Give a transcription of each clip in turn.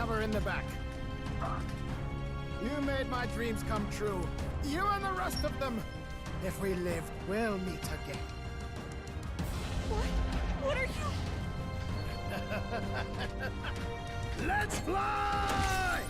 cover in the back. You made my dreams come true. You and the rest of them. If we live, we'll meet again. What? What are you... Let's fly!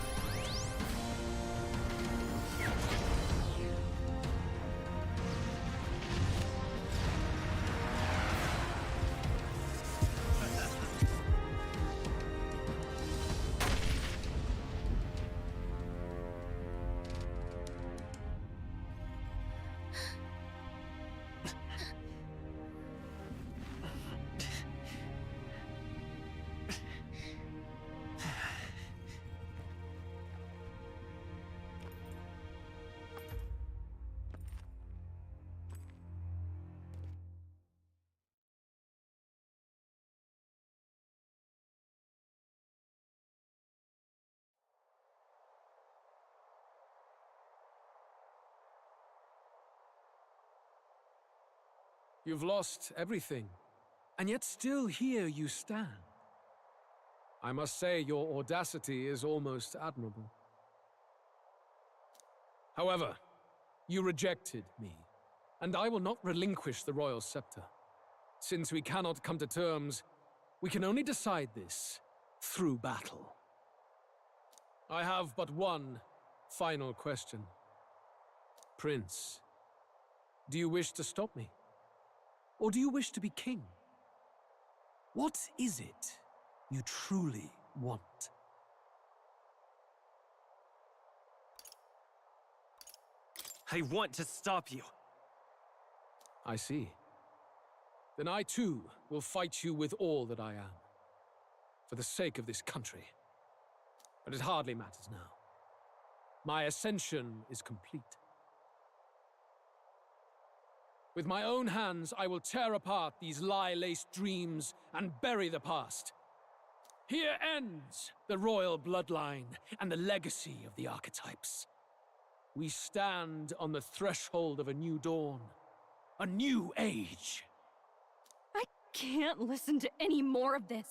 You've lost everything, and yet still here you stand. I must say your audacity is almost admirable. However, you rejected me, and I will not relinquish the royal scepter. Since we cannot come to terms, we can only decide this through battle. I have but one final question. Prince, do you wish to stop me? Or do you wish to be king? What is it you truly want? I want to stop you. I see. Then I too will fight you with all that I am, for the sake of this country. But it hardly matters now. My ascension is complete. With my own hands, I will tear apart these lie-laced dreams and bury the past. Here ends the royal bloodline and the legacy of the archetypes. We stand on the threshold of a new dawn, a new age. I can't listen to any more of this.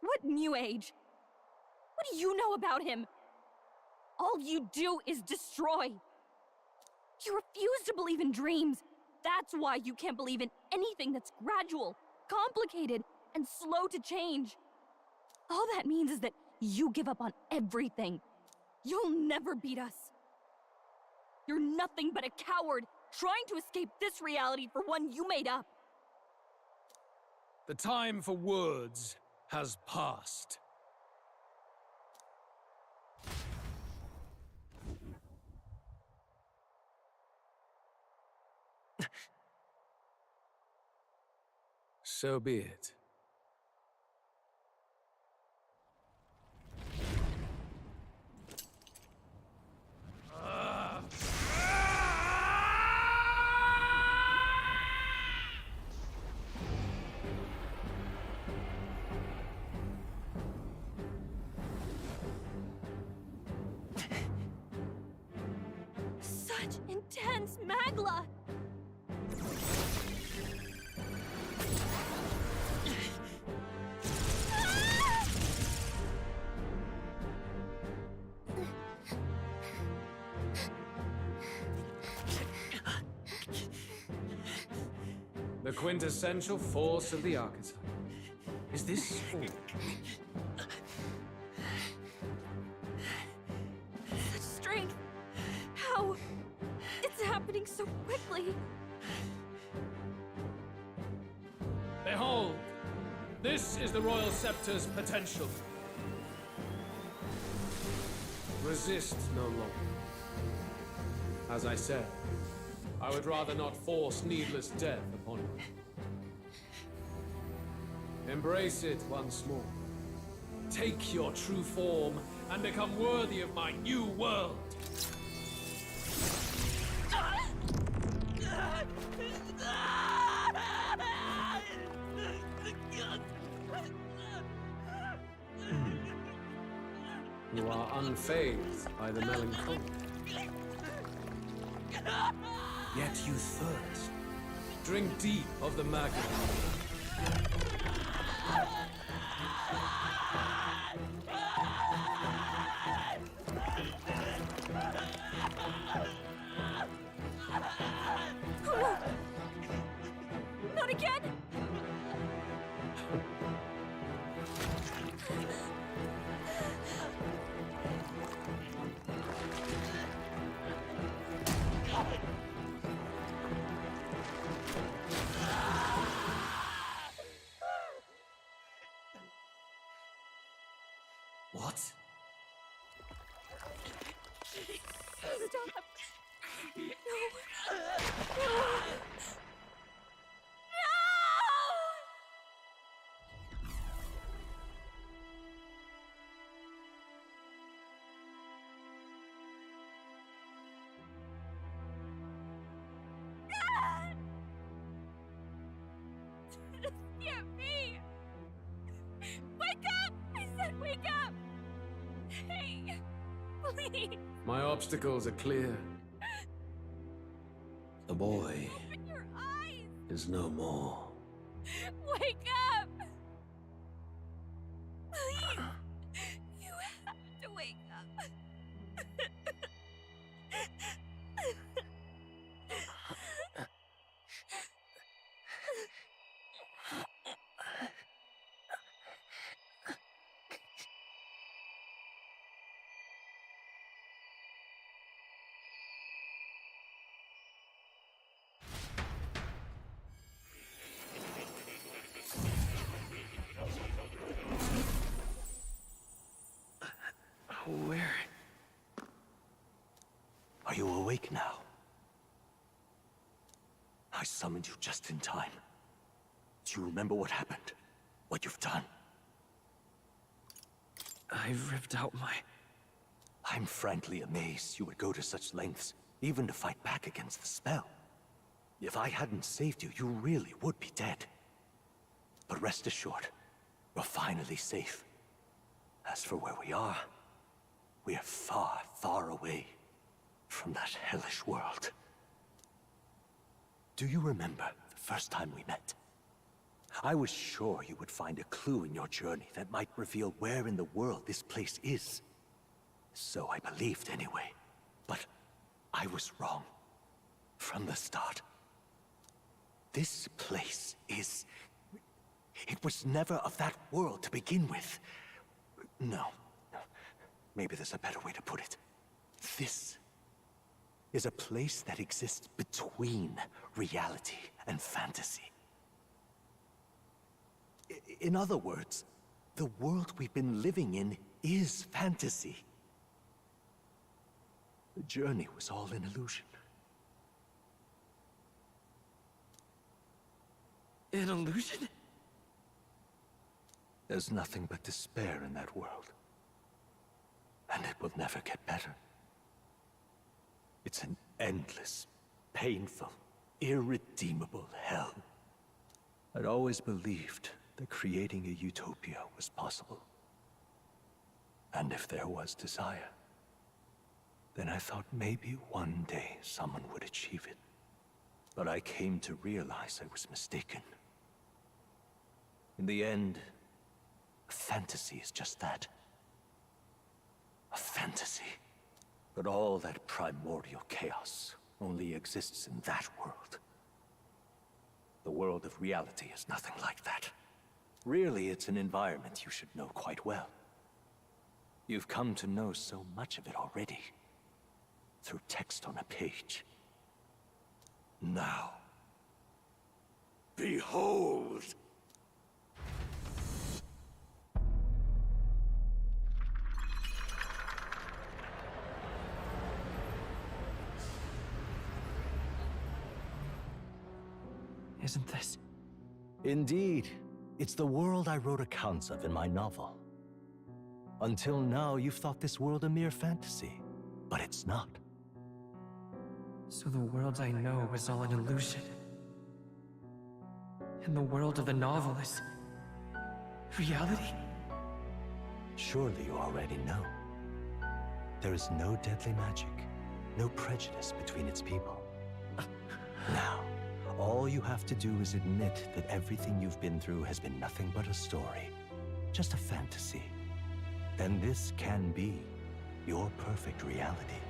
What new age? What do you know about him? All you do is destroy. You refuse to believe in dreams. That's why you can't believe in anything that's gradual, complicated, and slow to change. All that means is that you give up on everything. You'll never beat us. You're nothing but a coward trying to escape this reality for one you made up. The time for words has passed. So be it. Such intense magla! The quintessential force of the archetype. Is this all? Such strength! How? It's happening so quickly! Behold! This is the Royal Scepter's potential. Resist no longer. As I said, I would rather not force needless death upon you. Embrace it once more. Take your true form and become worthy of my new world. You are unfazed by the melancholy. Yet you thirst. Drink deep of the magma. Oh no! Not again! What? Stop! No! No! Just get me! Wake up! I said wake up! Hey! Please! My obstacles are clear. The boy Open your eyes! is no more. Wake up! Please! You have to wake up. Where? Are you awake now? I summoned you just in time. Do you remember what happened? What you've done? I ripped out my... I'm frankly amazed you would go to such lengths, even to fight back against the spell. If I hadn't saved you, you really would be dead. But rest assured, we're finally safe. As for where we are far, far away from that hellish world. Do you remember the first time we met? I was sure you would find a clue in your journey that might reveal where in the world this place is. So I believed anyway. But I was wrong. From the start. This place is... It was never of that world to begin with. No. Maybe there's a better way to put it. This is a place that exists between reality and fantasy. In other words, the world we've been living in is fantasy. The journey was all an illusion. An illusion? There's nothing but despair in that world. And it will never get better. It's an endless, painful, irredeemable hell. I'd always believed that creating a utopia was possible. And if there was desire, then I thought maybe one day someone would achieve it. But I came to realize I was mistaken. In the end, a fantasy is just that. A fantasy. But all that primordial chaos only exists in that world. The world of reality is nothing like that. Really, it's an environment you should know quite well. You've come to know so much of it already. Through text on a page. Now, behold! Isn't this? Indeed. It's the world I wrote accounts of in my novel. Until now, you've thought this world a mere fantasy. But it's not. So the world I know is all an illusion. And the world of the novel is... reality? Surely you already know. There is no deadly magic, no prejudice between its people. Now, all you have to do is admit that everything you've been through has been nothing but a story, just a fantasy. Then this can be your perfect reality.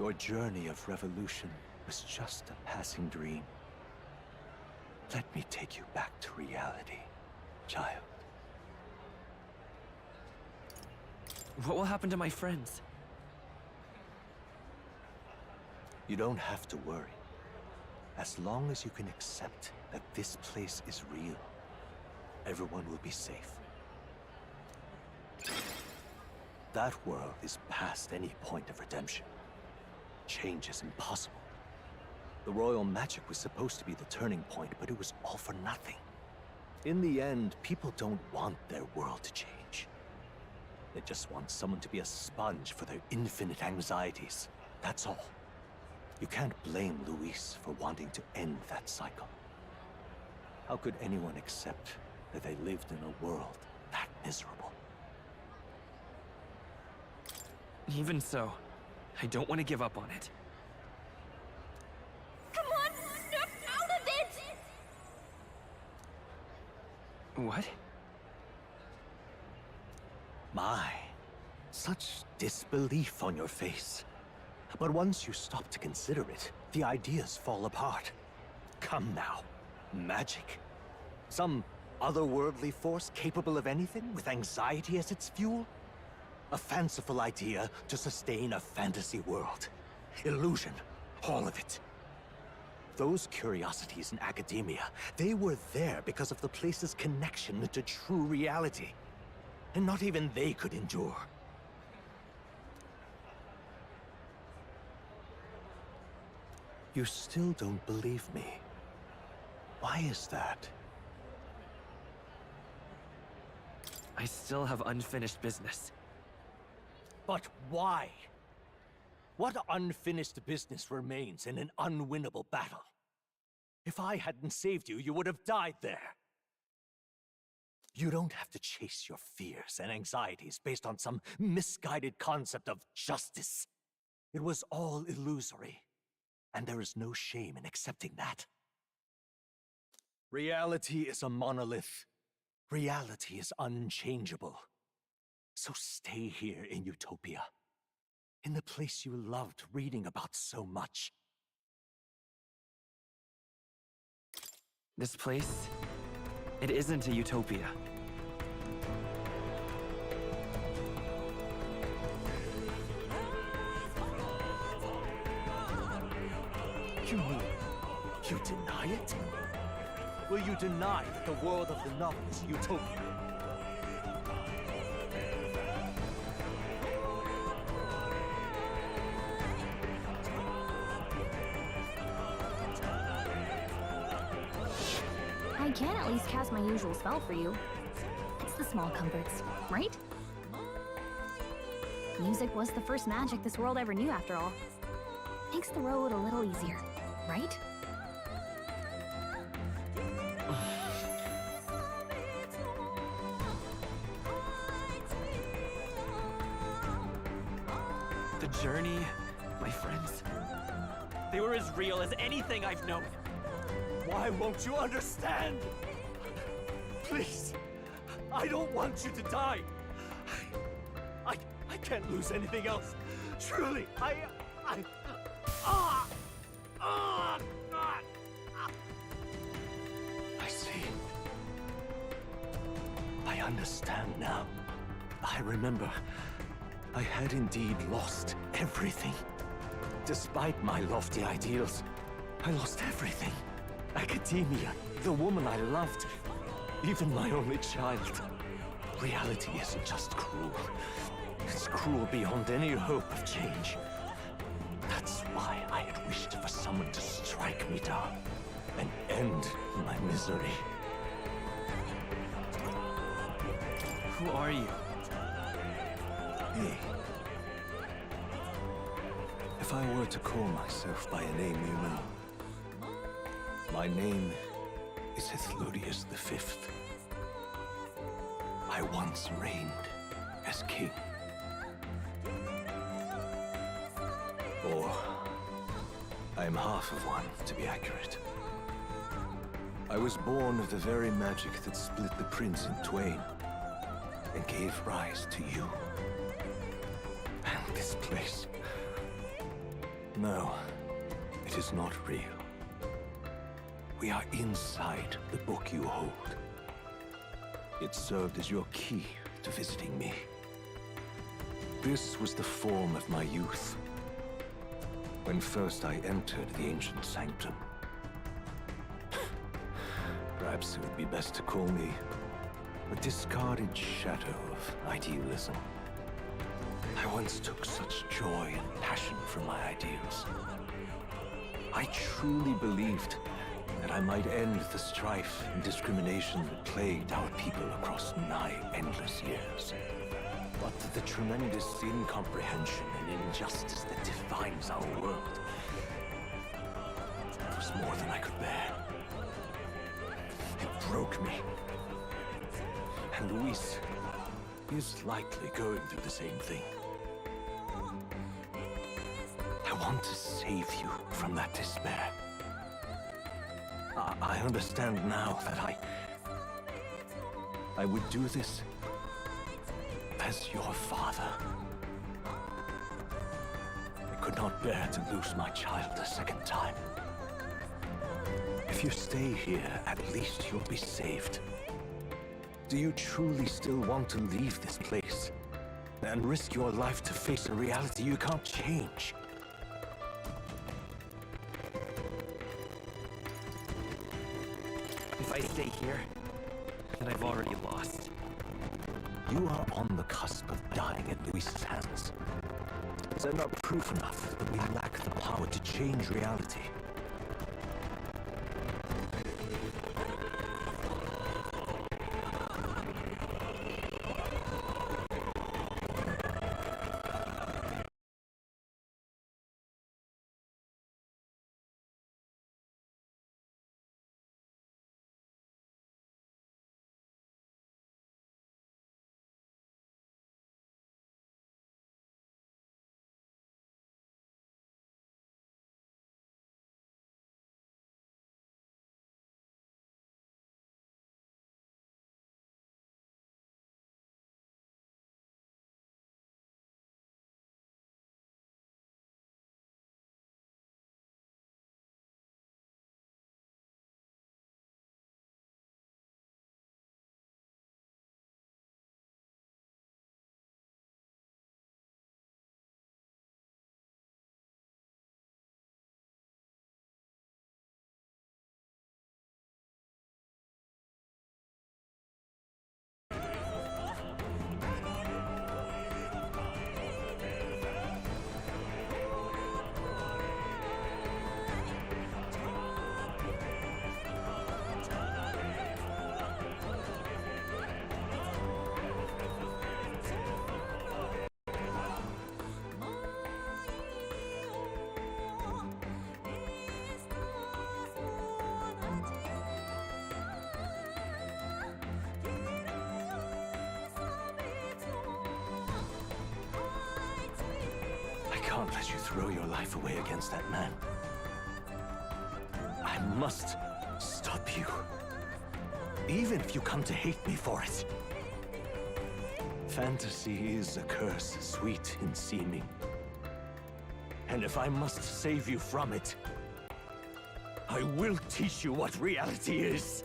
Your journey of revolution was just a passing dream. Let me take you back to reality, child. What will happen to my friends? You don't have to worry. As long as you can accept that this place is real, everyone will be safe. That world is past any point of redemption. Change is impossible. The royal magic was supposed to be the turning point, but it was all for nothing. In the end, people don't want their world to change. They just want someone to be a sponge for their infinite anxieties. That's all. You can't blame Luis for wanting to end that cycle. How could anyone accept that they lived in a world that miserable? Even so, I don't want to give up on it. Come on, snap out of it! What? My, such disbelief on your face. But once you stop to consider it, the ideas fall apart. Come now. Magic? Some otherworldly force capable of anything, with anxiety as its fuel? A fanciful idea to sustain a fantasy world. Illusion. All of it. Those curiosities in academia, they were there because of the place's connection to true reality. And not even they could endure. You still don't believe me. Why is that? I still have unfinished business. But why? What unfinished business remains in an unwinnable battle? If I hadn't saved you, you would have died there. You don't have to chase your fears and anxieties based on some misguided concept of justice. It was all illusory, and there is no shame in accepting that. Reality is a monolith. Reality is unchangeable. So stay here in Utopia, in the place you loved reading about so much. This place, it isn't a utopia. You mean, you deny it? Will you deny that the world of the novel is a utopia? I can at least cast my usual spell for you. It's the small comforts, right? Music was the first magic this world ever knew, after all. Makes the road a little easier, right? The journey, my friends, they were as real as anything I've known. Why won't you understand? Please, I don't want you to die. I can't lose anything else. Truly, I see. I understand now. I remember. I had indeed lost everything. Despite my lofty ideals, I lost everything. Academia, the woman I loved, even my only child. Reality isn't just cruel. It's cruel beyond any hope of change. That's why I had wished for someone to strike me down and end my misery. Who are you? Me. If I were to call myself by a name you know, my name is Hethlodius V. I once reigned as king. Or, I am half of one, to be accurate. I was born of the very magic that split the prince in twain, and gave rise to you. And this place. No, it is not real. We are inside the book you hold. It served as your key to visiting me. This was the form of my youth, when first I entered the ancient sanctum. Perhaps it would be best to call me a discarded shadow of idealism. I once took such joy and passion from my ideals. I truly believed that I might end the strife and discrimination that plagued our people across nigh endless years. But the tremendous incomprehension and injustice that defines our world was more than I could bear. It broke me. And Luis is likely going through the same thing. I want to save you from that despair. I understand now that I would do this as your father. I could not bear to lose my child a second time. If you stay here, at least you'll be saved. Do you truly still want to leave this place and risk your life to face a reality you can't change? If I stay here, then I've already lost. You are on the cusp of dying at Luis's hands. Is that not proof enough that we lack the power to change reality? I can't let you throw your life away against that man. I must stop you. Even if you come to hate me for it. Fantasy is a curse, sweet in seeming. And if I must save you from it, I will teach you what reality is.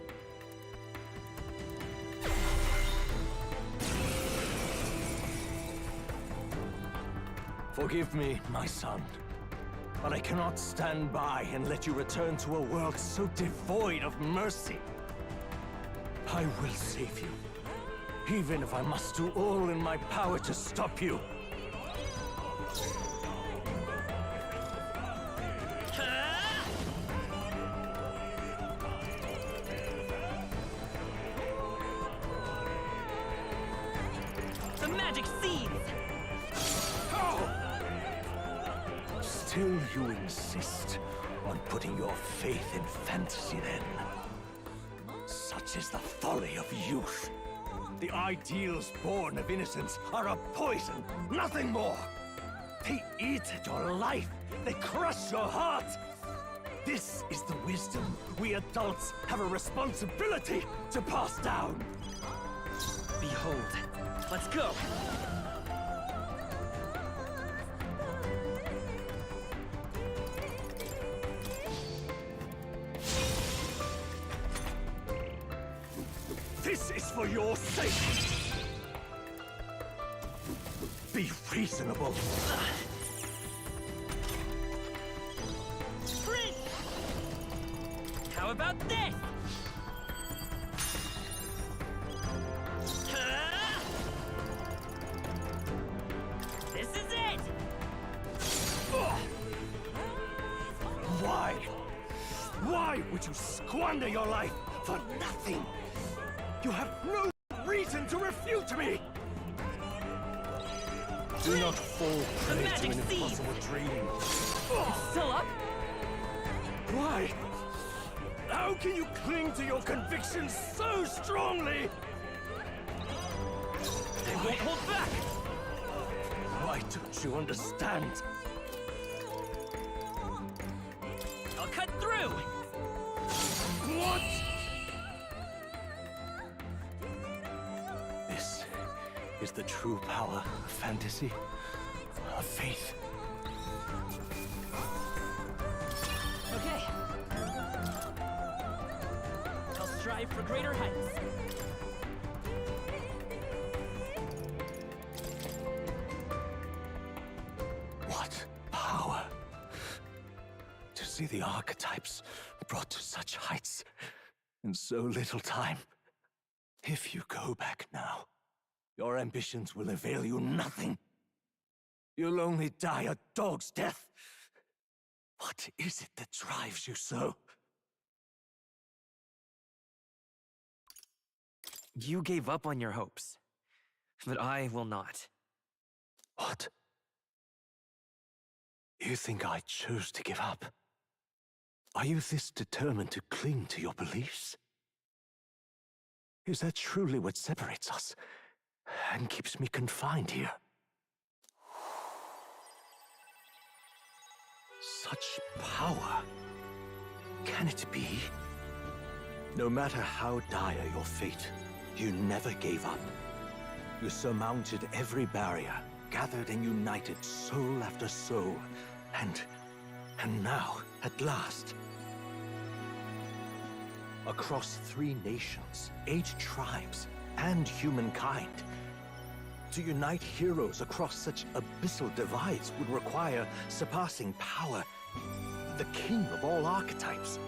Forgive me, my son, but I cannot stand by and let you return to a world so devoid of mercy. I will save you, even if I must do all in my power to stop you. The magic seeds! Still you insist on putting your faith in fantasy then? Such is the folly of youth. The ideals born of innocence are a poison, nothing more. They eat at your life, they crush your heart. This is the wisdom we adults have a responsibility to pass down. Behold, let's go! This is for your sake! Be reasonable. Prince! How about this? This is it! Why? Why would you squander your life for nothing? You have no reason to refute me! Do not fall prey to magic an seed. impossible dream. Still up? Why? How can you cling to your convictions so strongly? They won't hold back! Why don't you understand? I'll cut through! What? This is the true power of fantasy, of faith. Okay. I'll strive for greater heights. What power! To see the archetypes brought to such heights in so little time. If you go back now, your ambitions will avail you nothing. You'll only die a dog's death. What is it that drives you so? You gave up on your hopes, but I will not. What? You think I chose to give up? Are you this determined to cling to your beliefs? Is that truly what separates us and keeps me confined here? Such power. Can it be? No matter how dire your fate, you never gave up. You surmounted every barrier, gathered and united soul after soul, and now, at last, across 3 nations, 8 tribes, and humankind, to unite heroes across such abyssal divides would require surpassing power, the king of all archetypes.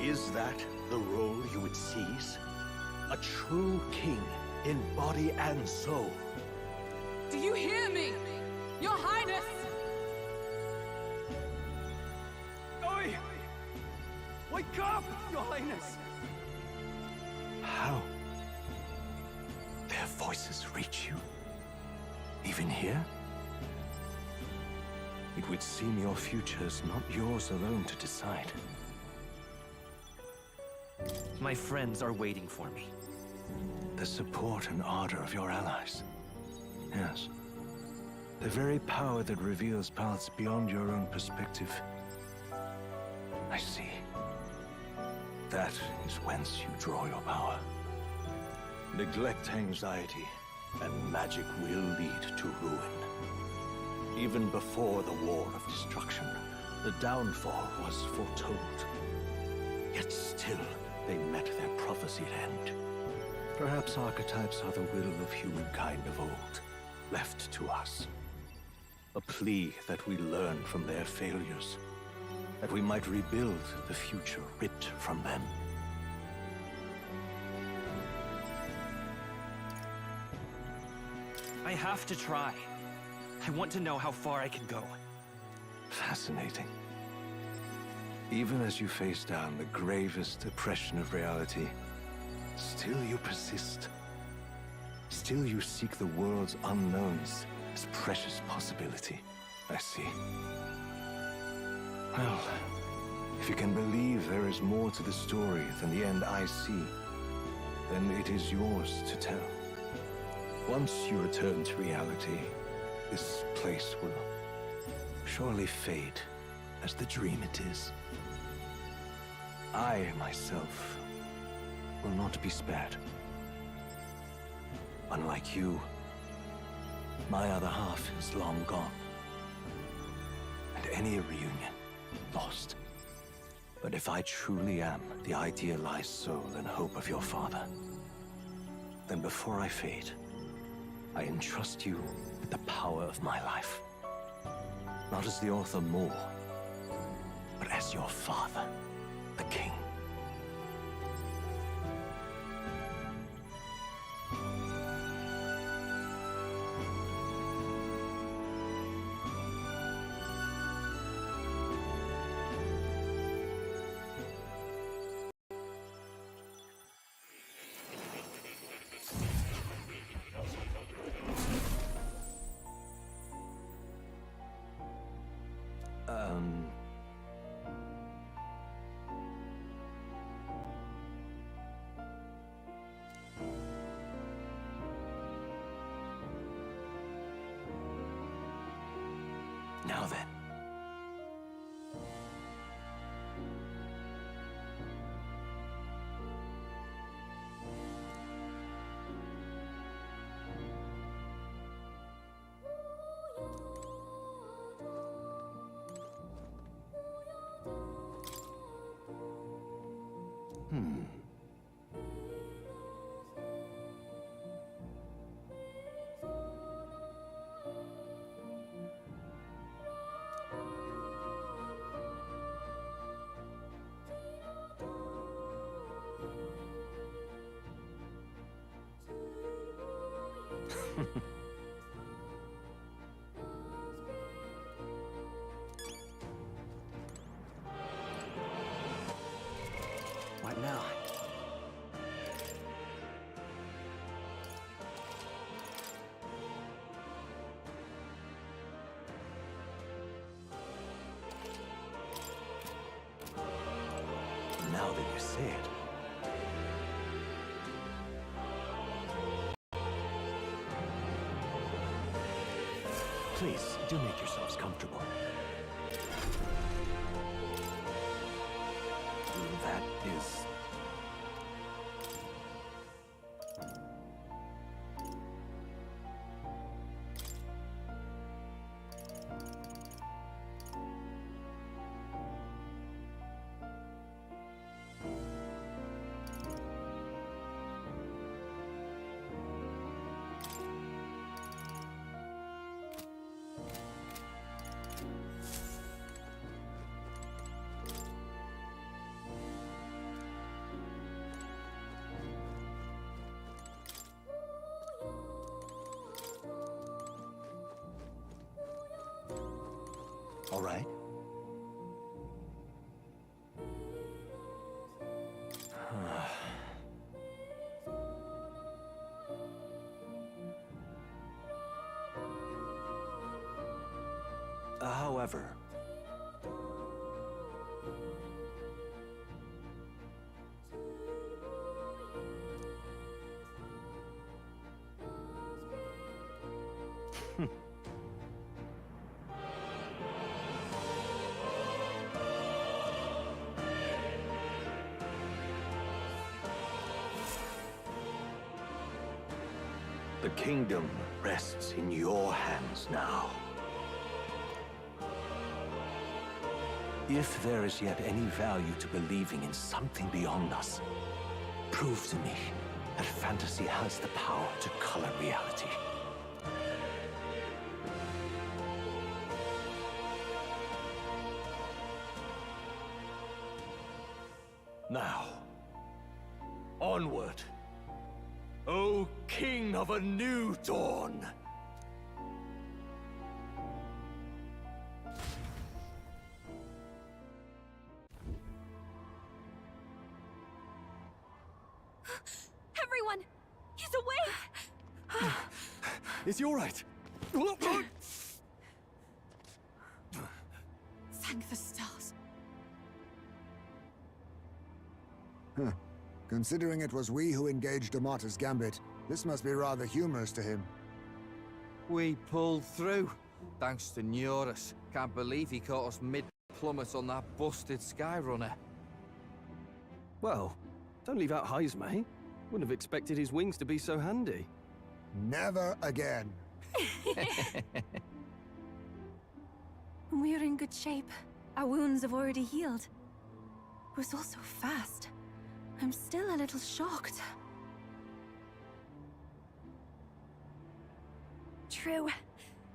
Is that the role you would seize? A true king in body and soul. Do you hear me? Your Highness! Oi! Wake up, Your Highness! How? Their voices reach you? Even here? It would seem your future is not yours alone to decide. My friends are waiting for me. The support and ardor of your allies. Yes. The very power that reveals paths beyond your own perspective. I see. That is whence you draw your power. Neglect anxiety, and magic will lead to ruin. Even before the War of Destruction, the downfall was foretold. Yet still, they met their prophesied end. Perhaps archetypes are the will of humankind of old, left to us. A plea that we learn from their failures, that we might rebuild the future ripped from them. I have to try. I want to know how far I can go. Fascinating. Even as you face down the gravest oppression of reality, still you persist. Still you seek the world's unknowns as precious possibility. I see. Well, if you can believe there is more to the story than the end I see, then it is yours to tell. Once you return to reality, this place will surely fade as the dream it is. I, myself, will not be spared. Unlike you, my other half is long gone. And any reunion, lost. But if I truly am the idealized soul and hope of your father, then before I fade, I entrust you with the power of my life. Not as the author Moore, but as your father, the king. Now then. What now? Now that you say it. Please, do make yourselves comfortable. That is... All right. However... The kingdom rests in your hands now. If there is yet any value to believing in something beyond us, prove to me that fantasy has the power to color reality. Now, onward. O King of a new dawn! Everyone! He's awake! Is he all right? Thank the stars. Considering it was we who engaged Amata's gambit, this must be rather humorous to him. We pulled through, thanks to Neurus. Can't believe he caught us mid-plummet on that busted Skyrunner. Well, don't leave out Heis, mate. Wouldn't have expected his wings to be so handy. Never again. We're in good shape. Our wounds have already healed. It was all so fast. I'm still a little shocked. True.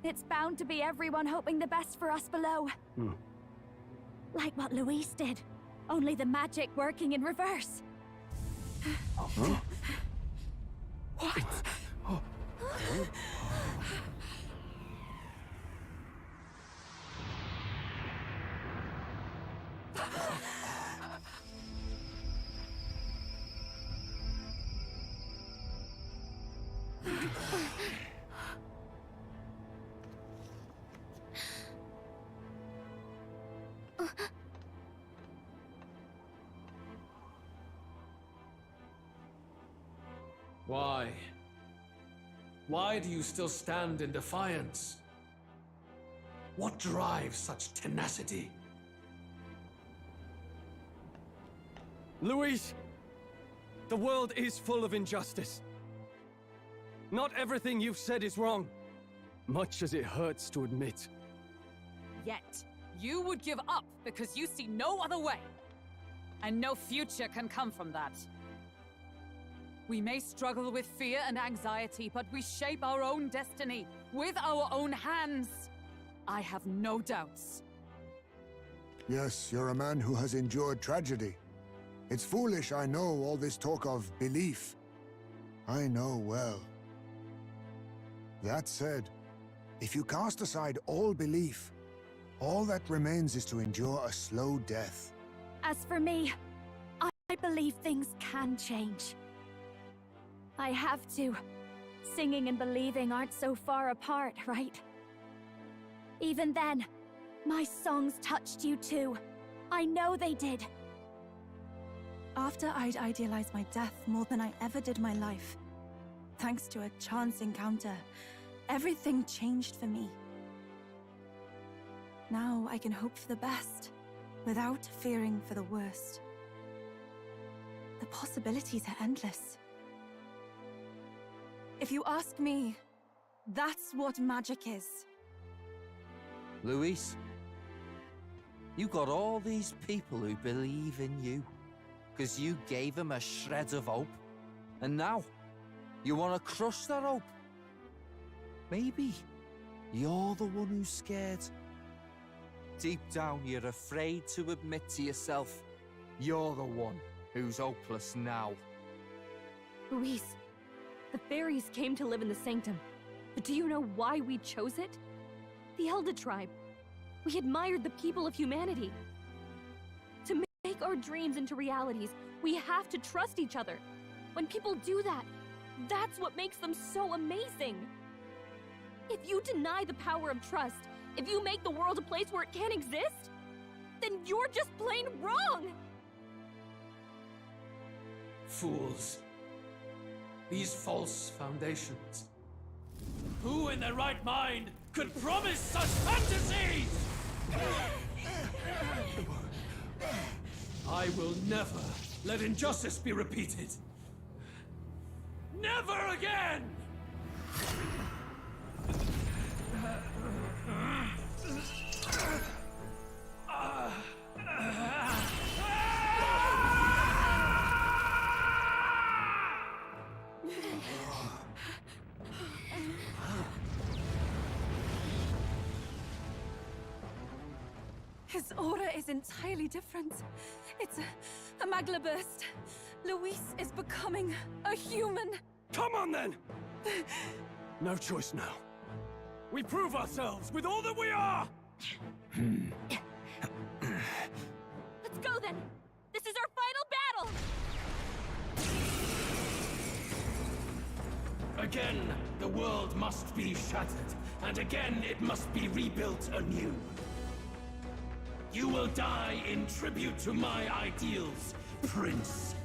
It's bound to be everyone hoping the best for us below. Like what Luis did. Only the magic working in reverse. What? Why? Why do you still stand in defiance? What drives such tenacity? Luis! The world is full of injustice. Not everything you've said is wrong, much as it hurts to admit. Yet, you would give up because you see no other way. And no future can come from that. We may struggle with fear and anxiety, but we shape our own destiny with our own hands. I have no doubts. Yes, you're a man who has endured tragedy. It's foolish, I know, all this talk of belief. I know well. That said, if you cast aside all belief, all that remains is to endure a slow death. As for me, I believe things can change. I have to. Singing and believing aren't so far apart, right? Even then, my songs touched you too. I know they did. After I'd idealized my death more than I ever did my life, thanks to a chance encounter, everything changed for me. Now I can hope for the best, without fearing for the worst. The possibilities are endless. If you ask me, that's what magic is. Luis, you got all these people who believe in you, because you gave them a shred of hope. And now, you want to crush their hope. Maybe you're the one who's scared. Deep down, you're afraid to admit to yourself, you're the one who's hopeless now. Luis, the fairies came to live in the Sanctum. But do you know why we chose it? The Elder Tribe. We admired the people of humanity. To make our dreams into realities, we have to trust each other. When people do that, that's what makes them so amazing. If you deny the power of trust, if you make the world a place where it can't exist, then you're just plain wrong! Fools. These false foundations. Who in their right mind could promise such fantasies? I will never let injustice be repeated. Never again! His aura is entirely different. It's a magla burst. Luis is becoming a human. Come on then! No choice now. We prove ourselves with all that we are! Let's go then! This is our final battle! Again, the world must be shattered, and again it must be rebuilt anew. You will die in tribute to my ideals, Prince.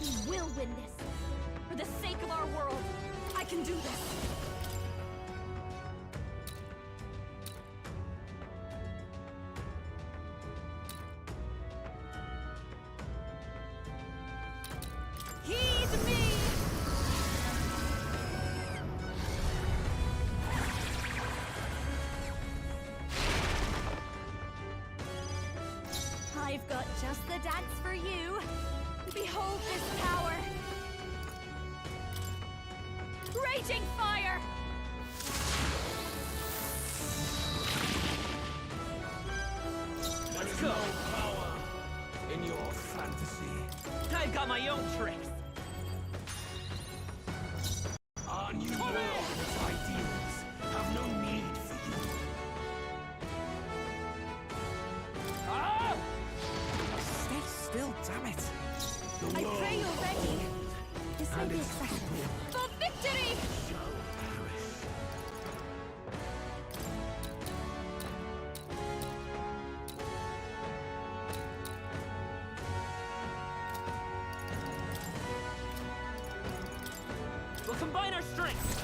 We will win this! For the sake of our world! I can do this! Heed me! I I've got just the dance for you. Behold this power. Raging fire! Let's go! Power in your fantasy. I've got my own tricks. Our new world and its ideals have no need for you. Ah! Stay still, damn it. The I world pray you're ready. This may and be its excessive. people For victory! shall perish. We'll combine our strengths.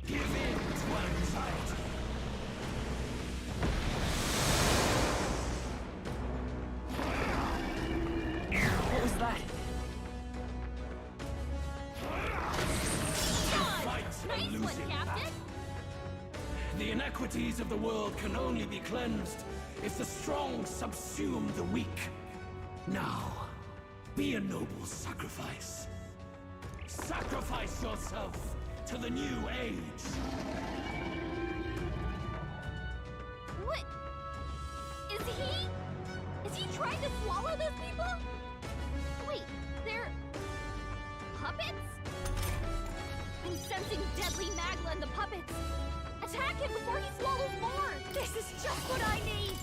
Give in to anxiety. What was that? Fight a Nice one, losing Captain! battle. The inequities of the world can only be cleansed if the strong subsume the weak. Now, be a noble sacrifice. Sacrifice yourself to the new age. What? Is he trying to swallow those people? Wait, they're... puppets? I'm sensing deadly magma in the puppets. Attack him before he swallows more! This is just what I need!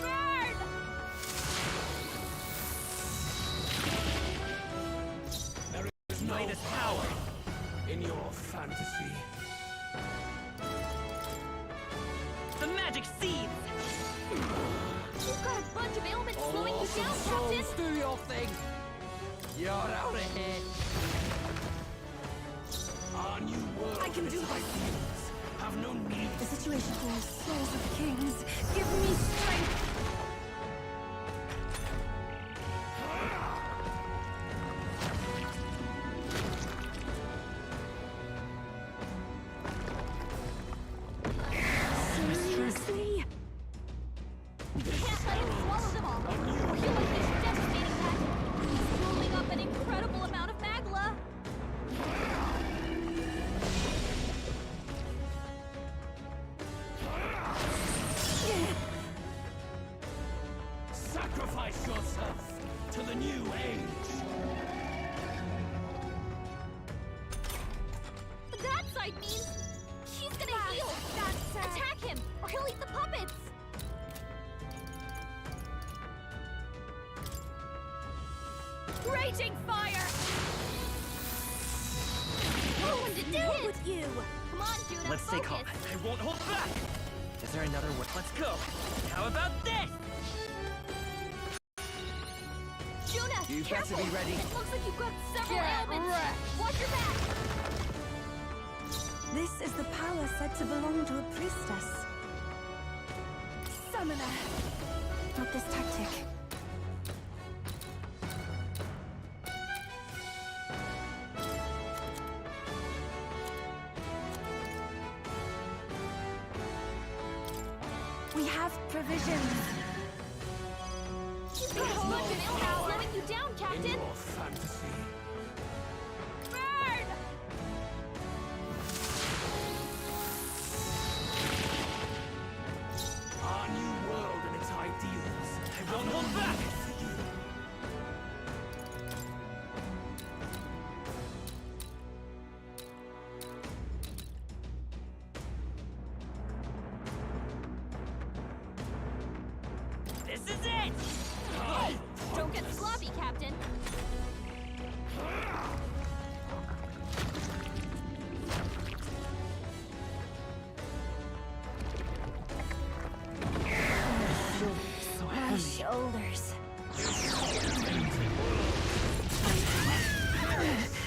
Burn! There is no power in your fantasy. The magic seeds! You've got a bunch of ailments slowing you down, Captain! Do your thing. You're out of here. Our new world I can and do its this. ideals have no need. The situation here is souls of kings. Give me strength! Seriously? You can't let him swallow them all, or he'll finish devastating that! He's rolling up an incredible amount of magma! Sacrifice yourself to the new age. That side means he's gonna heal! Attack him, or he'll eat the puppets! Raging fire! No one to do it! With you! Come on, Juna, Let's stay focus! calm. I won't hold back! Is there another word? Let's go! How about this? Juna, You careful! better be ready. It looks like you've got several Get ailments! wrecked. Watch your back! This is the power said to belong to a priestess. Summoner! Not this tactic. We have provisions. You've got a bunch of ailments slowing you down, In Captain! your fantasy. Burn! Our new world and its ideals. I won't hold back! For you. This is it! Don't get sloppy, Captain! My shoulders.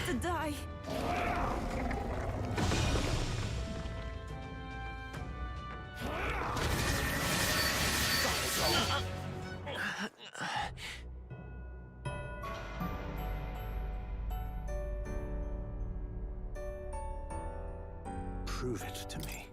To die. Prove it to me.